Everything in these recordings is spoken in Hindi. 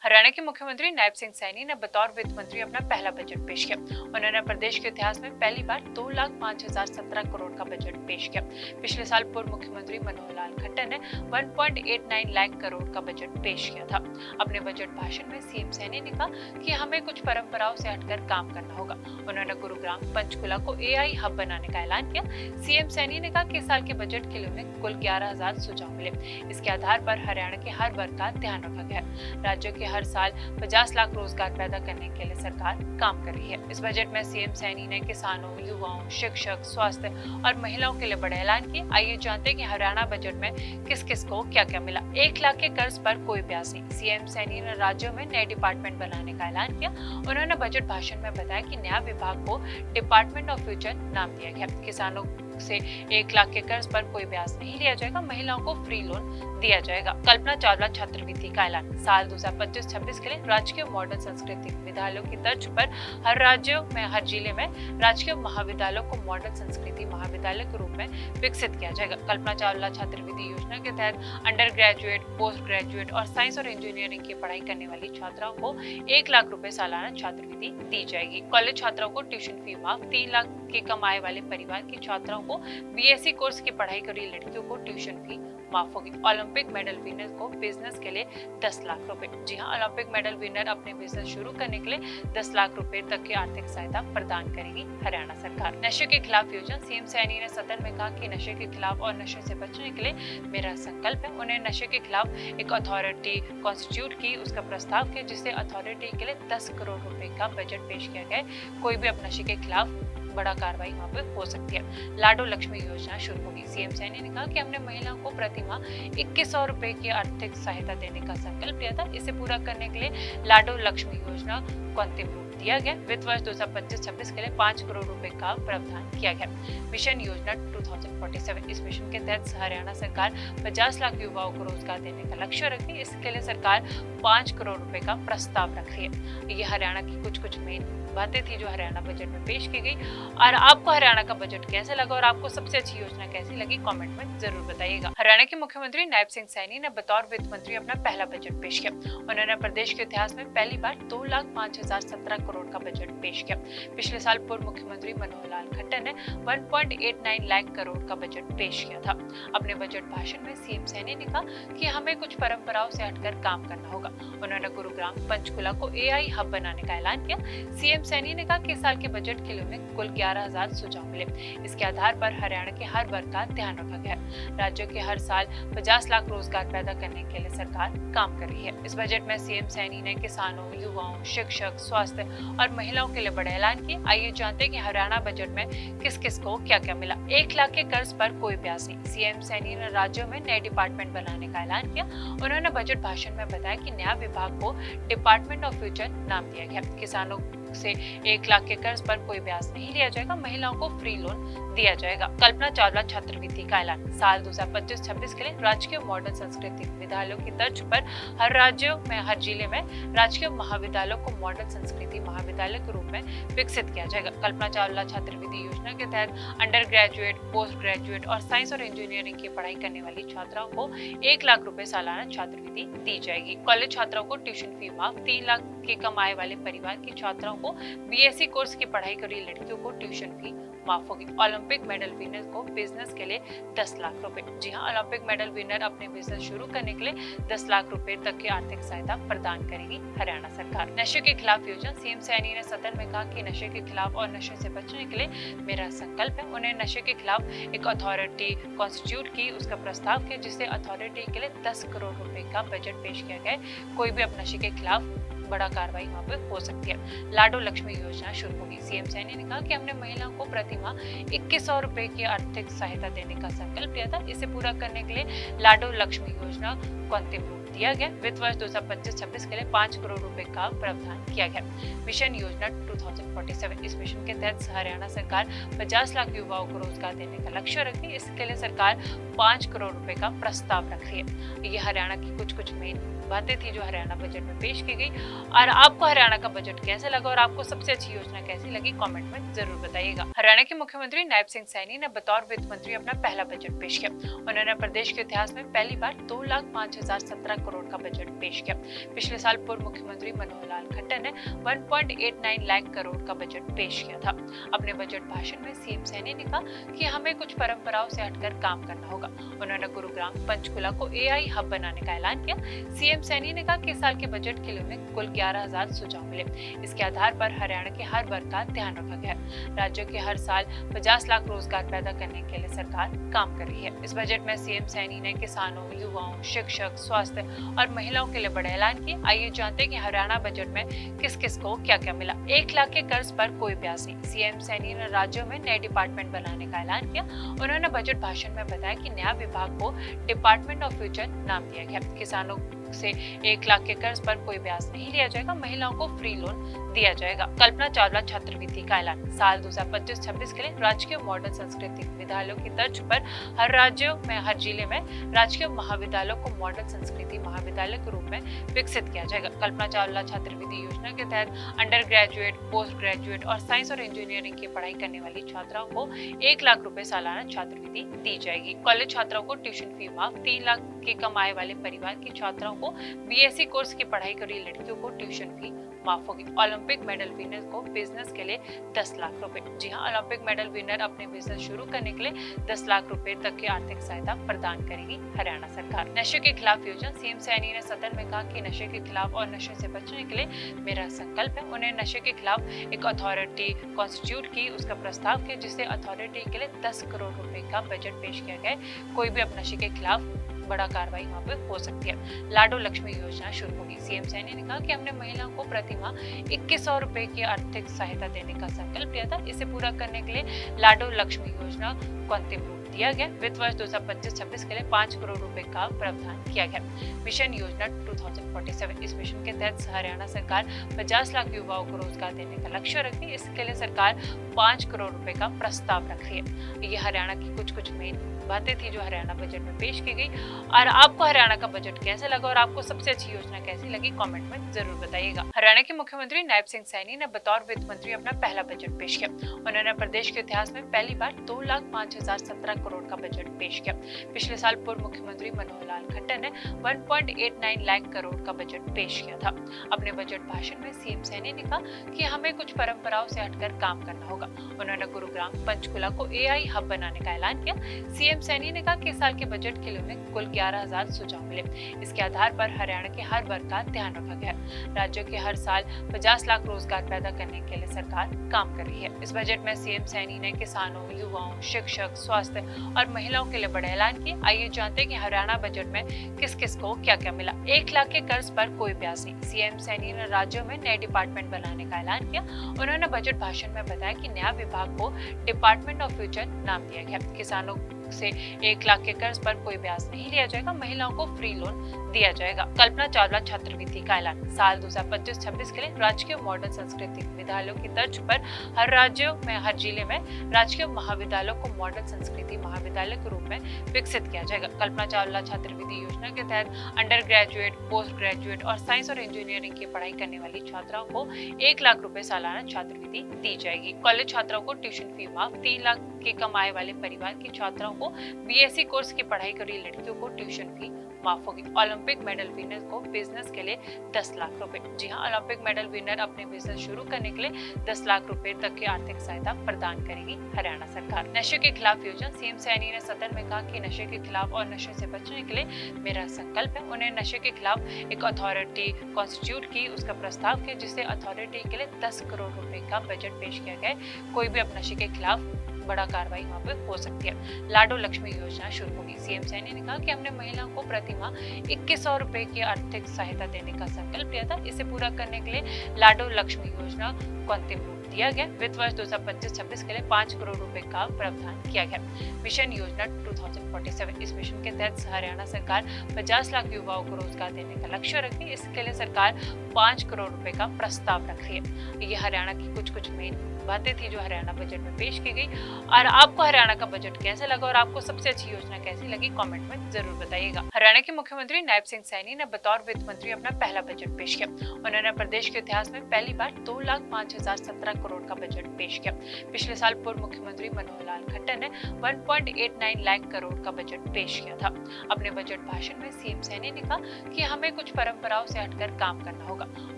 हरियाणा के मुख्यमंत्री नायब सिंह सैनी ने बतौर वित्त मंत्री अपना पहला बजट पेश किया। उन्होंने प्रदेश के इतिहास में पहली बार 2,05,017 करोड़ का बजट पेश किया। पिछले साल पूर्व मुख्यमंत्री मनोहर लाल खट्टर ने 1.89 लाख करोड़ का बजट पेश किया था। अपने बजट भाषण में सीएम सैनी ने कहा कि हमें कुछ परंपराओं से हटकर काम करना होगा। उन्होंने गुरुग्राम पंचकुला को एआई हब बनाने का ऐलान किया। सीएम सैनी ने कहा कि इस साल के बजट के लिए उन्हें कुल 11,000 सुझाव मिले। इसके आधार पर हरियाणा के हर वर्ग का ध्यान रखा गया। राज्यों के हर साल 50 लाख रोजगार पैदा करने के लिए सरकार काम कर रही है। इस बजट में सीएम सैनी ने किसानों, युवाओं, शिक्षक, स्वास्थ्य और महिलाओं के लिए बड़ा ऐलान किया। आइए जानते हैं कि हरियाणा बजट में किस किस को क्या क्या मिला। 1 लाख के कर्ज पर कोई ब्याज नहीं। सीएम सैनी ने राज्यों में नए डिपार्टमेंट बनाने का ऐलान किया। उन्होंने बजट भाषण में बताया कि नया विभाग को डिपार्टमेंट ऑफ फ्यूचर नाम दिया गया। किसानों से 1 लाख के कर्ज पर कोई ब्याज नहीं लिया जाएगा। महिलाओं को फ्री लोन दिया जाएगा। कल्पना चावला छात्रवृत्ति का ऐलान। साल 2025-26 के लिए राजकीय मॉडल संस्कृत विद्यालयों की तर्ज पर हर राज्यों में हर जिले में राजकीय महाविद्यालयों को मॉडल संस्कृति महाविद्यालय के रूप में विकसित किया जाएगा। कल्पना चावला छात्रवृत्ति योजना के तहत अंडर ग्रेजुएट, पोस्ट ग्रेजुएट और साइंस और इंजीनियरिंग की पढ़ाई करने वाली छात्राओं को 1 लाख रुपए सालाना छात्रवृत्ति दी जाएगी। कॉलेज छात्राओं को ट्यूशन फी माफ। 3 लाख के कमाए वाले परिवार की छात्राओं को बीएससी कोर्स की पढ़ाई कर रही लड़कियों को ट्यूशन फी माफ होगी। ओलंपिक मेडल विनर को बिजनेस के लिए 10 लाख रुपए। जी हां, ओलंपिक मेडल विनर अपने बिजनेस शुरू करने के लिए 10 लाख रुपए तक की आर्थिक सहायता प्रदान करेगी हरियाणा सरकार। नशे के खिलाफ योजना। सीएम सैनी ने सदन में कहा कि नशे के खिलाफ और नशे से बचने के लिए मेरा संकल्प है। उन्हें नशे के खिलाफ एक अथॉरिटी कॉन्स्टिट्यूट की, उसका प्रस्ताव किया जिससे अथॉरिटी के लिए 10 करोड़ रुपए का बजट पेश किया गया। कोई भी अब नशे के खिलाफ बड़ा कार्रवाई वहाँ पे हो सकती है। लाडो लक्ष्मी योजना शुरू होगी। सीएम सैनी ने कहा कि हमने महिलाओं को प्रति माह 2100 रुपए की आर्थिक सहायता देने का संकल्प लिया था। इसे पूरा करने के लिए लाडो लक्ष्मी योजना को अंतिम रूप दिया गया। वित्त वर्ष 2025-26 के लिए 5 करोड़ रुपए का प्रावधान किया गया। मिशन योजना 2047। इस मिशन के तहत हरियाणा सरकार 50 लाख युवाओं को रोजगार देने का लक्ष्य रखती है। इसके लिए सरकार 5 करोड़ रुपए का प्रस्ताव रख रही है। ये हरियाणा की कुछ मेन बातें थी जो हरियाणा बजट में पेश की गई। और आपको हरियाणा का बजट कैसे लगा और आपको सबसे अच्छी योजना कैसी लगी, कमेंट में जरूर बताइएगा। हरियाणा के मुख्यमंत्री नायब सिंह सैनी ने बतौर वित्त मंत्री अपना पहला बजट पेश किया। उन्होंने प्रदेश के इतिहास में पहली बार 2,05,017 करोड़ का बजट पेश किया। पिछले साल पूर्व मुख्यमंत्री मनोहर लाल खट्टर ने 1.89 लाख करोड़ का बजट पेश किया था। अपने बजट भाषण में सीएम सैनी ने कहा कि हमें कुछ परंपराओं से हटकर काम करना होगा। उन्होंने गुरुग्राम पंचकुला को एआई हब बनाने का ऐलान किया। सीएम सैनी ने कहा कि इस साल के बजट के लिए उन्हें कुल 11,000 सुझाव मिले। इसके आधार पर हरियाणा के हर वर्ग का ध्यान रखा गया। राज्यों के हर साल 50 लाख रोजगार पैदा करने के लिए सरकार काम कर रही है। इस बजट में सीएम सैनी ने किसानों, युवाओं, शिक्षक, स्वास्थ्य और महिलाओं के लिए बड़ा ऐलान किया। आइए जानते हैं कि हरियाणा बजट में किस किस को क्या क्या मिला। 1 लाख के कर्ज पर कोई ब्याज नहीं। सीएम सैनी ने राज्यों में नए डिपार्टमेंट बनाने का ऐलान किया। उन्होंने बजट भाषण में बताया कि नया विभाग को डिपार्टमेंट ऑफ फ्यूचर नाम दिया गया। किसानों से 1 लाख के कर्ज पर कोई ब्याज नहीं लिया जाएगा। महिलाओं को फ्री लोन दिया जाएगा। कल्पना चावला छात्रवृत्ति का ऐलान। साल 2025-26 के लिए राजकीय मॉडल संस्कृत विद्यालयों की तर्ज पर हर राज्यों में हर जिले में राजकीय महाविद्यालयों को मॉडल संस्कृति महाविद्यालय के रूप में विकसित किया जाएगा। कल्पना चावला छात्रवृत्ति योजना के तहत अंडर ग्रेजुएट, पोस्ट ग्रेजुएट और साइंस और इंजीनियरिंग की पढ़ाई करने वाली छात्राओं को 1 लाख रुपए सालाना छात्रवृत्ति दी जाएगी। कॉलेज छात्राओं को ट्यूशन फी माफ। 3 लाख के कमाए वाले परिवार की छात्राओं को बीएससी कोर्स की पढ़ाई कर रही लड़कियों को ट्यूशन फी माफ होगी। ओलंपिक मेडल विनर को बिजनेस के लिए 10 लाख रुपए। जी हां, ओलंपिक मेडल विनर अपने बिजनेस शुरू करने के लिए 10 लाख रुपए तक की आर्थिक सहायता प्रदान करेगी हरियाणा सरकार। नशे के खिलाफ योजना। सीएम सैनी ने सदन में कहा कि नशे के खिलाफ और नशे से बचने के लिए मेरा संकल्प है। उन्हें नशे के खिलाफ एक अथॉरिटी कॉन्स्टिट्यूट की, उसका प्रस्ताव किया जिससे अथॉरिटी के लिए 10 करोड़ रुपए का बजट पेश किया गया। कोई भी अब नशे के खिलाफ बड़ा कार्रवाई वहाँ पे हो सकती है। लाडो लक्ष्मी योजना शुरू होगी। सीएम सैनी ने कहा कि हमने महिलाओं को प्रति माह 2100 रुपए की आर्थिक सहायता देने का संकल्प लिया था। इसे पूरा करने के लिए लाडो लक्ष्मी योजना को अंतिम रूप दिया गया। वित्त वर्ष 2025-26 के लिए 5 करोड़ रुपए का प्रावधान किया गया। मिशन योजना 2047। इस मिशन के तहत हरियाणा सरकार 50 लाख युवाओं को रोजगार देने का लक्ष्य रखती है। इसके लिए सरकार 5 करोड़ रुपए का प्रस्ताव रख रही है। ये हरियाणा की कुछ मेन बातें थी जो हरियाणा बजट में पेश की गई। और आपको हरियाणा का बजट कैसे लगा और आपको सबसे अच्छी योजना कैसी लगी, कमेंट में जरूर बताइएगा। हरियाणा के मुख्यमंत्री नायब सिंह सैनी ने बतौर वित्त मंत्री अपना पहला बजट पेश किया। उन्होंने प्रदेश के इतिहास में पहली बार 2,05,017 करोड़ का बजट पेश किया। पिछले साल पूर्व मुख्यमंत्री मनोहर लाल खट्टर ने 1.89 लाख करोड़ का बजट पेश किया था। अपने बजट भाषण में सीएम सैनी ने कहा कि हमें कुछ परंपराओं से हटकर काम करना होगा। उन्होंने गुरुग्राम पंचकुला को एआई हब बनाने का ऐलान किया। सीएम सैनी ने कहा कि इस साल के बजट के लिए उन्हें कुल 11,000 सुझाव मिले। इसके आधार पर हरियाणा के हर वर्ग का ध्यान रखा गया है। राज्य के हर साल 50 लाख रोजगार पैदा करने के लिए सरकार काम कर रही है। इस बजट में सीएम सैनी ने किसानों, युवाओं, शिक्षक, स्वास्थ्य और महिलाओं के लिए बड़े ऐलान किए। आइए जानते हैं कि हरियाणा बजट में किस किस को क्या क्या मिला। 1 लाख के कर्ज पर कोई ब्याज नहीं। सीएम सैनी ने राज्यों में नए डिपार्टमेंट बनाने का ऐलान किया। उन्होंने बजट भाषण में बताया कि न्याय विभाग को डिपार्टमेंट ऑफ फ्यूचर नाम दिया गया। किसानों से 1 लाख के कर्ज पर कोई ब्याज नहीं लिया जाएगा। महिलाओं को फ्री लोन दिया जाएगा। कल्पना चावला छात्रवृत्ति का ऐलान। साल 2025-26 के लिए राजकीय मॉडल संस्कृत विद्यालयों की तर्ज पर हर राज्यों में, हर जिले में राजकीय महाविद्यालयों को मॉडल संस्कृति महाविद्यालय के रूप में विकसित किया जाएगा। कल्पना चावला छात्रवृत्ति योजना के तहत अंडर ग्रेजुएट, पोस्ट ग्रेजुएट और साइंस और इंजीनियरिंग की पढ़ाई करने वाली छात्राओं को 1 लाख रुपए सालाना छात्रवृत्ति दी जाएगी। कॉलेज छात्राओं को ट्यूशन फी माफ। 3 लाख की कमाई वाले परिवार की छात्राओं को बीएससी कोर्स की पढ़ाई कर रही लड़कियों को ट्यूशन फी माफ होगी। ओलंपिक मेडल विनर को बिजनेस के लिए 10 लाख रुपए। जी हां, ओलंपिक मेडल विनर अपने बिजनेस शुरू करने के लिए 10 लाख रुपए तक की आर्थिक सहायता प्रदान करेगी हरियाणा सरकार। नशे के खिलाफ योजना। सीएम सैनी ने सदन में कहा कि नशे के खिलाफ और नशे से बचने के लिए मेरा संकल्प है। उन्हें नशे के खिलाफ एक अथॉरिटी कॉन्स्टिट्यूट की, उसका प्रस्ताव किया, जिससे अथॉरिटी के लिए 10 करोड़ रुपए का बजट पेश किया गया। कोई भी अब नशे के खिलाफ बड़ा कार्रवाई वहाँ पे हो सकती है। लाडो लक्ष्मी योजना शुरू होगी। सीएम सैनी ने कहा कि हमने महिलाओं को प्रति माह 2100 रुपए की आर्थिक सहायता देने का संकल्प लिया था। इसे पूरा करने के लिए लाडो लक्ष्मी योजना को अंतिम रूप दिया गया। वित्त वर्ष 2025-26 के लिए 5 करोड़ रुपए का प्रावधान किया गया। मिशन योजना 2047। इस मिशन के तहत हरियाणा सरकार 50 लाख युवाओं को रोजगार देने का लक्ष्य रखती है। इसके लिए सरकार 5 करोड़ रुपए का प्रस्ताव रख रही है। ये हरियाणा की कुछ मेन बातें थी जो हरियाणा बजट में पेश की गई। और आपको हरियाणा का बजट कैसे लगा और आपको सबसे अच्छी योजना कैसी लगी, कमेंट में जरूर बताइएगा। हरियाणा के मुख्यमंत्री नायब सिंह सैनी ने बतौर वित्त मंत्री अपना पहला बजट पेश किया। उन्होंने प्रदेश के इतिहास में पहली बार 2,05,017 करोड़ का बजट पेश किया। पिछले साल पूर्व मुख्यमंत्री मनोहर लाल खट्टर ने 1.89 लाख करोड़ का बजट पेश किया था। अपने बजट भाषण में सीएम सैनी ने कहा कि हमें कुछ परंपराओं से हटकर काम करना होगा। उन्होंने गुरुग्राम पंचकुला को एआई हब बनाने का ऐलान किया। सीएम सैनी ने कहा कि इस साल के बजट के लिए उन्हें कुल 11,000 सुझाव मिले। इसके आधार पर हरियाणा के हर वर्ग का ध्यान रखा गया है। राज्य के हर साल 50 लाख रोजगार पैदा करने के लिए सरकार काम कर रही है। इस बजट में सीएम सैनी ने किसानों, युवाओं, शिक्षक, स्वास्थ्य और महिलाओं के लिए बड़े ऐलान किए। आइए जानते हैं कि हरियाणा बजट में किस किस को क्या क्या मिला। 1 लाख के कर्ज पर कोई ब्याज नहीं। सीएम सैनी ने राज्यों में नए डिपार्टमेंट बनाने का ऐलान किया। उन्होंने बजट भाषण में बताया कि न्याय विभाग को डिपार्टमेंट ऑफ फ्यूचर नाम दिया गया। किसानों से 1 लाख के कर्ज पर कोई ब्याज नहीं लिया जाएगा। महिलाओं को फ्री लोन दिया जाएगा। कल्पना चावला छात्रवृत्ति का ऐलान। साल 2025-26 के लिए राजकीय मॉडल संस्कृत विद्यालयों की तर्ज पर हर राज्यों में, हर जिले में राजकीय महाविद्यालयों को मॉडल संस्कृति महाविद्यालय के रूप में विकसित किया जाएगा। कल्पना चावला छात्रवृत्ति योजना के तहत अंडर ग्रेजुएट, पोस्ट ग्रेजुएट और साइंस और इंजीनियरिंग की पढ़ाई करने वाली छात्राओं को 1 लाख रुपए सालाना छात्रवृत्ति दी जाएगी। कॉलेज छात्राओं को ट्यूशन फी माफ। 3 लाख की कमाई वाले परिवार की छात्राओं को बीएससी कोर्स की पढ़ाई कर रही लड़कियों को ट्यूशन फी माफ होगी। ओलंपिक मेडल विनर को बिजनेस के लिए 10 लाख रुपए। जी हां, ओलंपिक मेडल विनर अपने बिजनेस शुरू करने के लिए 10 लाख रुपए तक की आर्थिक सहायता प्रदान करेगी हरियाणा सरकार। नशे के खिलाफ योजना। सीएम सैनी ने सदन में कहा कि नशे के खिलाफ और नशे से बचने के लिए मेरा संकल्प है। उन्हें नशे के खिलाफ एक अथॉरिटी कॉन्स्टिट्यूट की, उसका प्रस्ताव किया, जिससे अथॉरिटी के लिए 10 करोड़ रुपए का बजट पेश किया गया। कोई भी अब नशे के खिलाफ बड़ा कार्रवाई वहाँ पे हो सकती है। लाडो लक्ष्मी योजना शुरू होगी। सीएम सैनी ने कहा कि हमने महिलाओं को प्रति माह 2100 रुपए की आर्थिक सहायता देने का संकल्प लिया था। इसे पूरा करने के लिए लाडो लक्ष्मी योजना को अंतिम रूप दिया गया। वित्त वर्ष 2025-26 के लिए 5 करोड़ रुपए का प्रावधान किया गया। मिशन योजना 2047। इस मिशन के तहत हरियाणा सरकार 50 लाख युवाओं को रोजगार देने का लक्ष्य रखती है। इसके लिए सरकार 5 करोड़ रुपए का प्रस्ताव रख रही है। ये हरियाणा की कुछ मेन बातें थी जो हरियाणा बजट में पेश की गई। और आपको हरियाणा का बजट कैसे लगा और आपको सबसे अच्छी योजना कैसी लगी, कमेंट में जरूर बताइएगा। हरियाणा के मुख्यमंत्री नायब सिंह सैनी ने बतौर वित्त मंत्री अपना पहला बजट पेश किया। उन्होंने प्रदेश के इतिहास में पहली बार 2,05,017 करोड़ का बजट पेश किया। पिछले साल पूर्व मुख्यमंत्री मनोहर लाल खट्टर ने 1.89 लाख करोड़ का बजट पेश किया था। अपने बजट भाषण में सीएम सैनी ने कहा कि हमें कुछ परंपराओं से हटकर काम करना होगा।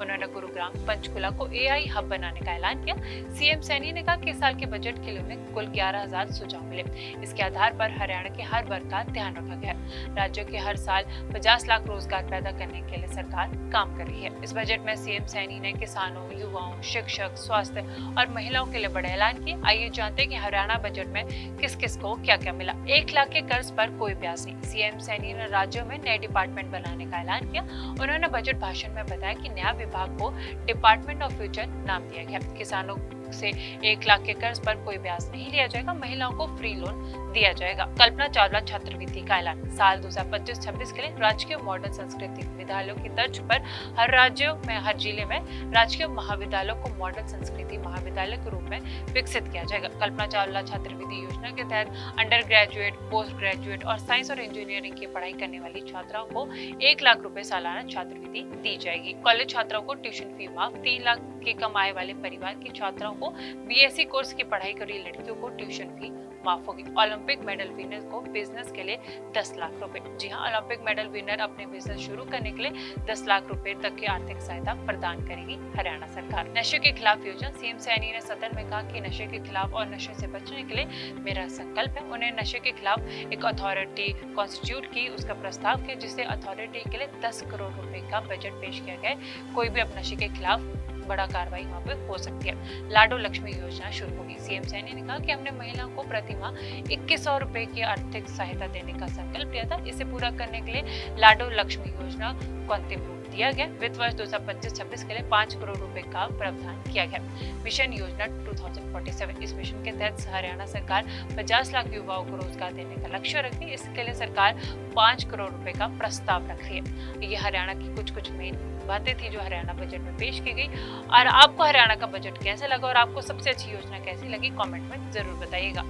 उन्होंने गुरुग्राम पंचकुला को एआई हब बनाने का ऐलान किया। सीएम सैनी ने कहा कि इस साल के बजट के लिए उन्हें कुल 11,000 सुझाव मिले। इसके आधार पर हरियाणा के हर वर्ग का ध्यान रखा गया। राज्य के हर साल 50 लाख रोजगार पैदा करने के लिए सरकार काम कर रही है। इस बजट में सीएम सैनी ने किसानों, युवाओं, शिक्षक, स्वास्थ्य और महिलाओं के लिए बड़े ऐलान किए। आइए जानते हैं कि हरियाणा बजट में किस किस को क्या क्या मिला। 1 लाख के कर्ज पर कोई ब्याज नहीं। सीएम सैनी ने राज्यों में नए डिपार्टमेंट बनाने का ऐलान किया। उन्होंने बजट भाषण में बताया कि न्याय विभाग को डिपार्टमेंट ऑफ फ्यूचर नाम दिया गया। किसानों से 1 लाख के कर्ज पर कोई ब्याज नहीं लिया जाएगा। महिलाओं को फ्री लोन दिया जाएगा। कल्पना चावला छात्रवृत्ति का ऐलान। साल 2025-26 के लिए राजकीय मॉडल संस्कृत विद्यालयों की तर्ज पर हर राज्यों में, हर जिले में राजकीय महाविद्यालयों को मॉडल संस्कृति महाविद्यालय के रूप में विकसित किया जाएगा। कल्पना चावला छात्रवृत्ति योजना के तहत अंडर ग्रेजुएट, पोस्ट ग्रेजुएट और साइंस और इंजीनियरिंग की पढ़ाई करने वाली छात्राओं को 1 लाख रुपए सालाना छात्रवृत्ति दी जाएगी। कॉलेज छात्राओं को ट्यूशन फी माफ। 3 लाख के कमाए वाले परिवार की छात्राओं को बीएससी कोर्स की पढ़ाई कर रही लड़कियों को ट्यूशन फी माफ होगी। ओलंपिक मेडल विनर को बिजनेस के लिए 10 लाख रुपए। जी हाँ, ओलंपिक मेडल विनर अपने बिजनेस शुरू करने के लिए 10 लाख रुपए तक की आर्थिक सहायता प्रदान करेगी हरियाणा सरकार। नशे के खिलाफ योजना। सीएम सैनी ने सदन में कहा कि नशे के खिलाफ और नशे से बचने के लिए मेरा संकल्प है। उन्हें नशे के खिलाफ एक अथॉरिटी कॉन्स्टिट्यूट की, उसका प्रस्ताव किया जिससे अथॉरिटी के लिए 10 करोड़ रुपए का बजट पेश किया गया है। कोई भी अब नशे के खिलाफ बड़ा कार्रवाई वहाँ पे हो सकती है। लाडो लक्ष्मी योजना शुरू होगी। सीएम सैनी ने कहा कि हमने महिलाओं को प्रति माह 2100 रुपए की आर्थिक सहायता देने का संकल्प लिया था। इसे पूरा करने के लिए लाडो लक्ष्मी योजना को अंतिम रूप दिया गया। वित्त वर्ष 2025-26 के लिए 5 करोड़ रुपए का प्रावधान किया गया। मिशन योजना 2047। इस मिशन के तहत हरियाणा सरकार 50 लाख युवाओं को रोजगार देने का लक्ष्य रखती है। इसके लिए सरकार 5 करोड़ रुपए का प्रस्ताव रख रही है। ये हरियाणा की कुछ मेन बातें थी जो हरियाणा बजट में पेश की गई। और आपको हरियाणा का बजट कैसे लगा और आपको सबसे अच्छी योजना कैसी लगी, कमेंट में जरूर बताइएगा।